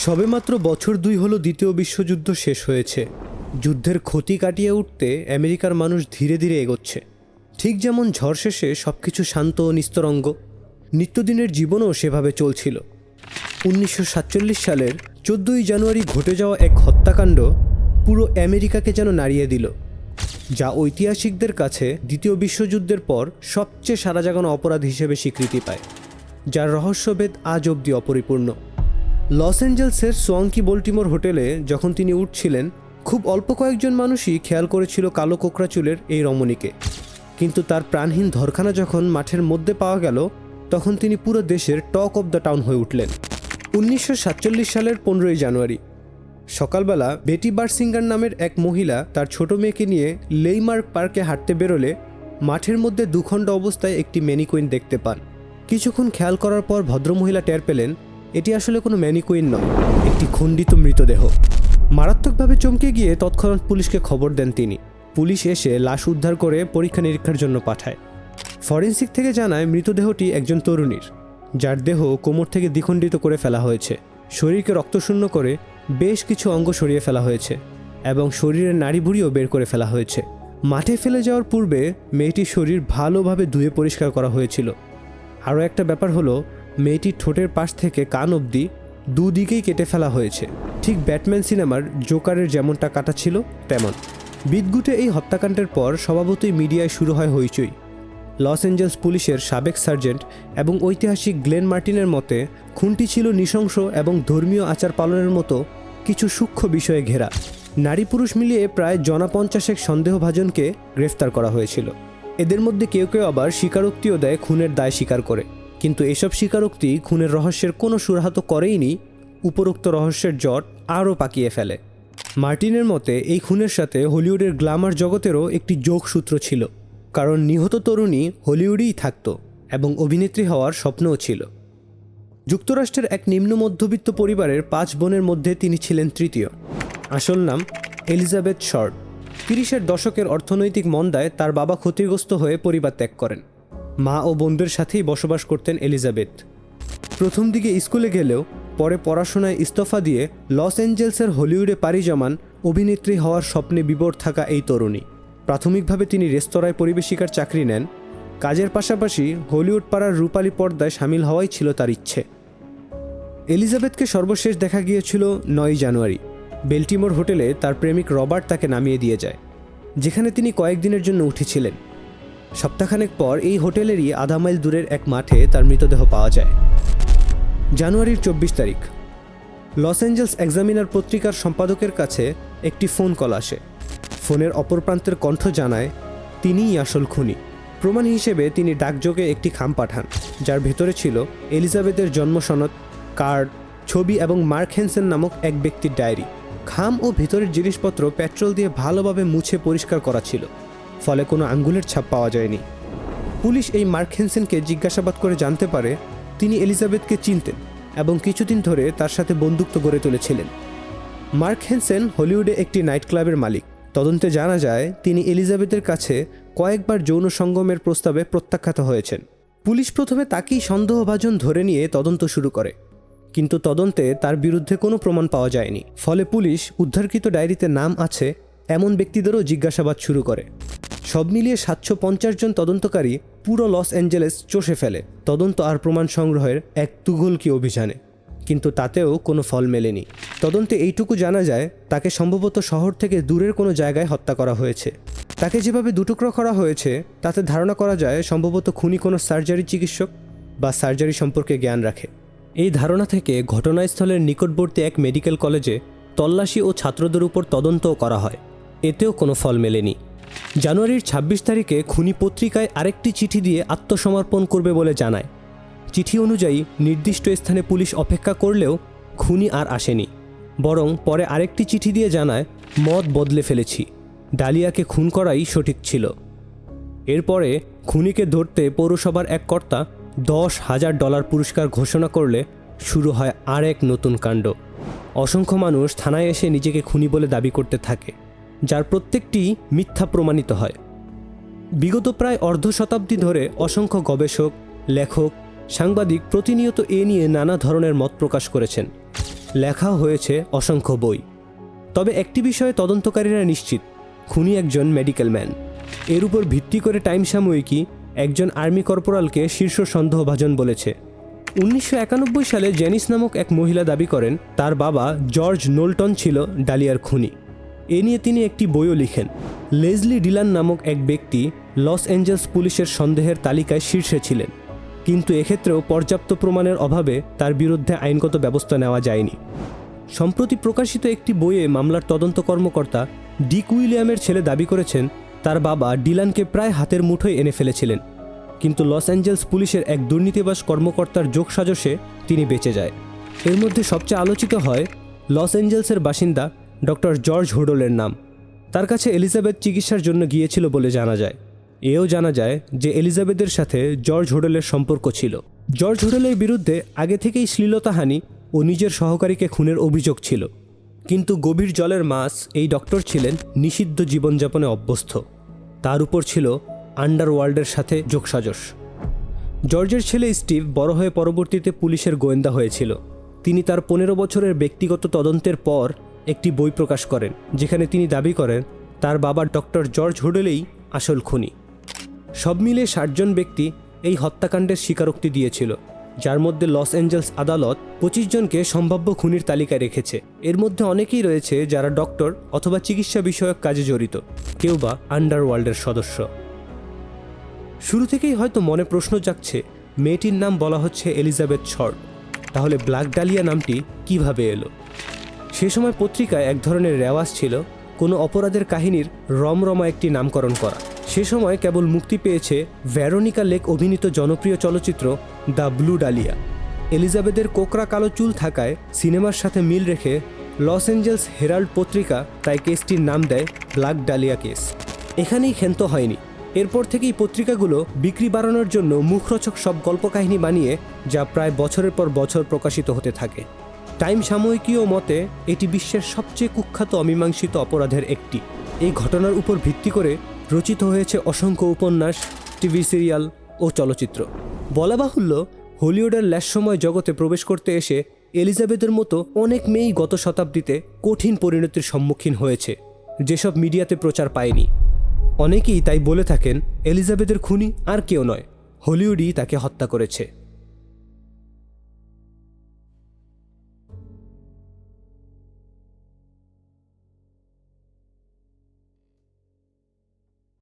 সবেমাত্র বছর 2 হলো দ্বিতীয় বিশ্বযুদ্ধ শেষ হয়েছে। যুদ্ধের ক্ষতি কাটিয়ে উঠতে আমেরিকার মানুষ ধীরে ধীরে এগোচ্ছে। ঠিক যেমন ঝড় শেষে সবকিছু শান্ত ও নিস্তরঙ্গ, নিত্যদিনের জীবনও সেভাবে চলছিল। 1947 সালের 14ই জানুয়ারি ঘটে যাওয়া এক হত্যাকাণ্ড পুরো আমেরিকাকে যেন নাড়িয়ে দিল, যা ঐতিহাসিকদের কাছে দ্বিতীয় বিশ্বযুদ্ধের পর সবচেয়ে সারা জাগানো অপরাধ হিসেবে স্বীকৃতি পায়, যার রহস্যভেদ আজ অবধি অপরিপূর্ণ। লস অ্যাঞ্জেলসের সোয়াঙ্কি বল্টিমোর হোটেলে যখন তিনি উঠছিলেন, খুব অল্প কয়েকজন মানুষই খেয়াল করেছিল কালো কোকড়া চুলের এই রমণীকে। কিন্তু তার প্রাণহীন ধরখানা যখন মাঠের মধ্যে পাওয়া গেল, তখন তিনি পুরো দেশের টক অব দ্য টাউন হয়ে উঠলেন। 1947 সালের 15ই জানুয়ারি সকালবেলা বেটি বার্সিঙ্গার নামের এক মহিলা তার ছোট মেয়েকে নিয়ে লেইমার্ক পার্কে হাঁটতে বেরোলে মাঠের মধ্যে দুখণ্ড অবস্থায় একটি ম্যানিকুইন দেখতে পান। কিছুক্ষণ খেয়াল করার পর ভদ্রমহিলা টের পেলেন এটি আসলে কোনো ম্যানিকুইন নয়, একটি খণ্ডিত মৃতদেহ। মারাত্মকভাবে চমকে গিয়ে তৎক্ষণাৎ পুলিশকে খবর দেন তিনি। পুলিশ এসে লাশ উদ্ধার করে পরীক্ষা নিরীক্ষার জন্য পাঠায়। ফরেনসিক থেকে জানায় মৃতদেহটি একজন তরুণীর, যার দেহ কোমর থেকে দ্বিখণ্ডিত করে ফেলা হয়েছে, শরীরকে রক্তশূন্য করে বেশ কিছু অঙ্গ সরিয়ে ফেলা হয়েছে এবং শরীরের নাড়িভুড়িও বের করে ফেলা হয়েছে। মাঠে ফেলে যাওয়ার পূর্বে মেয়েটির শরীর ভালোভাবে ধুয়ে পরিষ্কার করা হয়েছিল। আরও একটা ব্যাপার হলো, মেয়েটির ঠোঁটের পাশ থেকে কান অবধি দুদিকেই কেটে ফেলা হয়েছে, ঠিক ব্যাটম্যান সিনেমার জোকারের যেমনটা কাটা ছিল তেমন। বিদঘুটে এই হত্যাকাণ্ডের পর স্বভাবতই মিডিয়ায় শুরু হয় হইচই। লস অ্যাঞ্জেলস পুলিশের সাবেক সার্জেন্ট এবং ঐতিহাসিক গ্লেন মার্টিনের মতে, খুনটি ছিল নৃশংস এবং ধর্মীয় আচার পালনের মতো কিছু সূক্ষ্ম বিষয়ে ঘেরা। নারী পুরুষ মিলিয়ে প্রায় জনা 50 সন্দেহভাজনকে গ্রেফতার করা হয়েছিল। এদের মধ্যে কেউ কেউ আবার স্বীকারোক্তিও দেয় খুনের দায় স্বীকার করে, কিন্তু এসব স্বীকারোক্তি খুনের রহস্যের কোনো সুরাহা তো করেইনি, উপরোক্ত রহস্যের জট আরও পাকিয়ে ফেলে। মার্টিনের মতে এই খুনের সাথে হলিউডের গ্ল্যামার জগতেরও একটি যোগসূত্র ছিল, কারণ নিহত তরুণী হলিউডেই থাকত এবং অভিনেত্রী হওয়ার স্বপ্নও ছিল। যুক্তরাষ্ট্রের এক নিম্ন মধ্যবিত্ত পরিবারের 5 বোনের মধ্যে তিনি ছিলেন তৃতীয়। আসল নাম এলিজাবেথ শর্ট। 30-এর দশকের অর্থনৈতিক মন্দায় তার বাবা ক্ষতিগ্রস্ত হয়ে পরিবার ত্যাগ করেন। মা ও বোনদের সাথেই বসবাস করতেন এলিজাবেথ। প্রথম দিকে স্কুলে গেলেও পরে পড়াশোনায় ইস্তফা দিয়ে লস অ্যাঞ্জেলসের হলিউডে পাড়ি জমান অভিনেত্রী হওয়ার স্বপ্নে বিভোর থাকা এই তরুণী। প্রাথমিকভাবে তিনি রেস্তোরাঁয় পরিবেশিকার চাকরি নেন। কাজের পাশাপাশি হলিউড পাড়ার রূপালী পর্দায় সামিল হওয়াই ছিল তার ইচ্ছে। এলিজাবেথকে সর্বশেষ দেখা গিয়েছিল 9 জানুয়ারি। বেল্টিমোর হোটেলে তার প্রেমিক রবার্ট তাকে নামিয়ে দিয়ে যায়, যেখানে তিনি কয়েকদিনের জন্য উঠেছিলেন। সপ্তাহখানেক পর এই হোটেলেরই আধা মাইল দূরের এক মাঠে তার মৃতদেহ পাওয়া যায়। জানুয়ারির 24 তারিখ লস অ্যাঞ্জেলস এক্সামিনার পত্রিকার সম্পাদকের কাছে একটি ফোন কল আসে। ফোনের অপর প্রান্তের কণ্ঠ জানায় তিনিই আসল খুনি। প্রমাণ হিসেবে তিনি ডাকযোগে একটি খাম পাঠান, যার ভেতরে ছিল এলিজাবেথের জন্মসনদ, কার্ড, ছবি এবং মার্ক হ্যানসেন নামক এক ব্যক্তির ডায়েরি। খাম ও ভেতরের জিনিসপত্র পেট্রোল দিয়ে ভালোভাবে মুছে পরিষ্কার করা ছিল, ফলে কোনো আঙ্গুলের ছাপ পাওয়া যায়নি। পুলিশ এই মার্ক হ্যানসেনকে জিজ্ঞাসাবাদ করে জানতে পারে তিনি এলিজাবেথকে চিনতেন এবং কিছুদিন ধরে তার সাথে বন্ধুত্ব গড়ে তুলেছিলেন। মার্ক হ্যানসেন হলিউডে একটি নাইট ক্লাবের মালিক। তদন্তে জানা যায় তিনি এলিজাবেথের কাছে কয়েকবার যৌন সঙ্গমের প্রস্তাবে প্রত্যাখ্যাত হয়েছেন। পুলিশ প্রথমে তাকেই সন্দেহভাজন ধরে নিয়ে তদন্ত শুরু করে, কিন্তু তদন্তে তার বিরুদ্ধে কোনো প্রমাণ পাওয়া যায়নি। ফলে পুলিশ উদ্ধারকৃত ডায়েরিতে নাম আছে এমন ব্যক্তিদেরও জিজ্ঞাসাবাদ শুরু করে। সব মিলিয়ে 750 জন তদন্তকারী পুরো লস অ্যাঞ্জেলেস চষে ফেলে তদন্ত আর প্রমাণ সংগ্রহের এক তুঘলকি অভিযানে, কিন্তু তাতেও কোনো ফল মেলেনি। তদন্তে এইটুকু জানা যায় তাকে সম্ভবত শহর থেকে দূরের কোনো জায়গায় হত্যা করা হয়েছে। তাকে যেভাবে দুটুকরা করা হয়েছে তাতে ধারণা করা যায় সম্ভবত খুনি কোনো সার্জারি চিকিৎসক বা সার্জারি সম্পর্কে জ্ঞান রাখে। এই ধারণা থেকে ঘটনাস্থলের নিকটবর্তী এক মেডিকেল কলেজে তল্লাশি ও ছাত্রদের উপর তদন্তও করা হয়, এতেও কোনো ফল মেলেনি। জানুয়ারির 26 তারিখে খুনি পত্রিকায় আরেকটি চিঠি দিয়ে আত্মসমর্পণ করবে বলে জানায়। চিঠি অনুযায়ী নির্দিষ্ট স্থানে পুলিশ অপেক্ষা করলেও খুনি আর আসেনি, বরং পরে আরেকটি চিঠি দিয়ে জানায় মত বদলে ফেলেছি, ডালিয়াকে খুন করাই সঠিক ছিল। এরপরে খুনিকে ধরতে পৌরসভার এক কর্তা $10,000 পুরস্কার ঘোষণা করলে শুরু হয় আর এক নতুন কাণ্ড। অসংখ্য মানুষ থানায় এসে নিজেকে খুনি বলে দাবি করতে থাকে, যার প্রত্যেকটি মিথ্যা প্রমাণিত হয়। বিগত প্রায় অর্ধ শতাব্দী ধরে অসংখ্য গবেষক, লেখক, সাংবাদিক প্রতিনিয়ত এ নিয়ে নানা ধরনের মত প্রকাশ করেছেন। লেখাও হয়েছে অসংখ্য বই। তবে একটি বিষয়ে তদন্তকারীরা নিশ্চিত, খুনি একজন মেডিকেল ম্যান। এর উপর ভিত্তি করে টাইম সাময়িকী একজন আর্মি কর্পোরালকে শীর্ষ সন্দেহভাজন বলেছে। 1991 সালে জেনিস নামক এক মহিলা দাবি করেন তার বাবা জর্জ নোলটন ছিল ডালিয়ার খুনি। এ নিয়ে তিনি একটি বইও লিখেন। লেজলি ডিলান নামক এক ব্যক্তি লস অ্যাঞ্জেলস পুলিশের সন্দেহের তালিকায় শীর্ষে ছিলেন, কিন্তু এক্ষেত্রেও পর্যাপ্ত প্রমাণের অভাবে তার বিরুদ্ধে আইনগত ব্যবস্থা নেওয়া যায়নি। সম্প্রতি প্রকাশিত একটি বইয়ে মামলার তদন্ত কর্মকর্তা ডিক উইলিয়ামের ছেলে দাবি করেছেন তার বাবা ডিলানকে প্রায় হাতের মুঠোয় এনে ফেলেছিলেন, কিন্তু লস অ্যাঞ্জেলস পুলিশের এক দুর্নীতিবাজ কর্মকর্তার যোগসাজশে তিনি বেঁচে যায়। এর মধ্যে সবচেয়ে আলোচিত হয় লস অ্যাঞ্জেলসের বাসিন্দা ডক্টর জর্জ হুডলের নাম। তার কাছে এলিজাবেথ চিকিৎসার জন্য গিয়েছিল বলে জানা যায়। এও জানা যায় যে এলিজাবেথের সাথে জর্জ হুডলের সম্পর্ক ছিল। জর্জ হুডলের বিরুদ্ধে আগে থেকেই শ্লীলতাহানি ও নিজের সহকারীকে খুনের অভিযোগ ছিল, কিন্তু গভীর জলের মাছ এই ডক্টর ছিলেন নিষিদ্ধ জীবনযাপনে অভ্যস্ত। তার উপর ছিল আন্ডারওয়ার্ল্ডের সাথে যোগসাজশ। জর্জের ছেলে স্টিভ বড় হয়ে পরবর্তীতে পুলিশের গোয়েন্দা হয়েছিল। তিনি তার 15 বছরের ব্যক্তিগত তদন্তের পর একটি বই প্রকাশ করেন, যেখানে তিনি দাবি করেন তার বাবা ডক্টর জর্জ হুডলেই আসল খুনি। সব মিলে 60 জন ব্যক্তি এই হত্যাকাণ্ডের স্বীকারোক্তি দিয়েছিল, যার মধ্যে লস অ্যাঞ্জেলস আদালত 25 জনকে সম্ভাব্য খুনির তালিকায় রেখেছে। এর মধ্যে অনেকেই রয়েছে যারা ডক্টর অথবা চিকিৎসা বিষয়ক কাজে জড়িত, কেউ বা আন্ডারওয়ার্ল্ডের সদস্য। শুরু থেকেই হয়তো মনে প্রশ্ন জাগছে, মেয়েটির নাম বলা হচ্ছে এলিজাবেথ শর্ট, তাহলে ব্ল্যাক ডালিয়া নামটি কিভাবে এলো? সে সময় পত্রিকায় এক ধরনের রেওয়াজ ছিল কোনো অপরাধের কাহিনীর রমরমা একটি নামকরণ করা। সে সময় কেবল মুক্তি পেয়েছে ভেরোনিকা লেক অভিনীত জনপ্রিয় চলচ্চিত্র দ্য ব্লু ডালিয়া। এলিজাবেথের কোকড়া কালো চুল থাকায় সিনেমার সাথে মিল রেখে লস অ্যাঞ্জেলস হেরাল্ড পত্রিকা তাই কেসটির নাম দেয় ব্ল্যাক ডালিয়া কেস। এখানেই ক্ষান্ত হয়নি। এরপর থেকেই পত্রিকাগুলো বিক্রি বাড়ানোর জন্য মুখরোচক সব গল্পকাহিনী বানিয়ে যা প্রায় বছরের পর বছর প্রকাশিত হতে থাকে। টাইম সাময়িকীয় মতে এটি বিশ্বের সবচেয়ে কুখ্যাত অমীমাংসিত অপরাধের একটি। এই ঘটনার উপর ভিত্তি করে রচিত হয়েছে অসংখ্য উপন্যাস, টিভি সিরিয়াল ও চলচ্চিত্র। বলা বাহুল্য, হলিউডের ল্যাসময় জগতে প্রবেশ করতে এসে এলিজাবেথের মতো অনেক মেয়েই গত শতাব্দীতে কঠিন পরিণতির সম্মুখীন হয়েছে, যেসব মিডিয়াতে প্রচার পায়নি। অনেকেই তাই বলে থাকেন এলিজাবেথের খুনি আর কেউ নয়, হলিউডই তাকে হত্যা করেছে।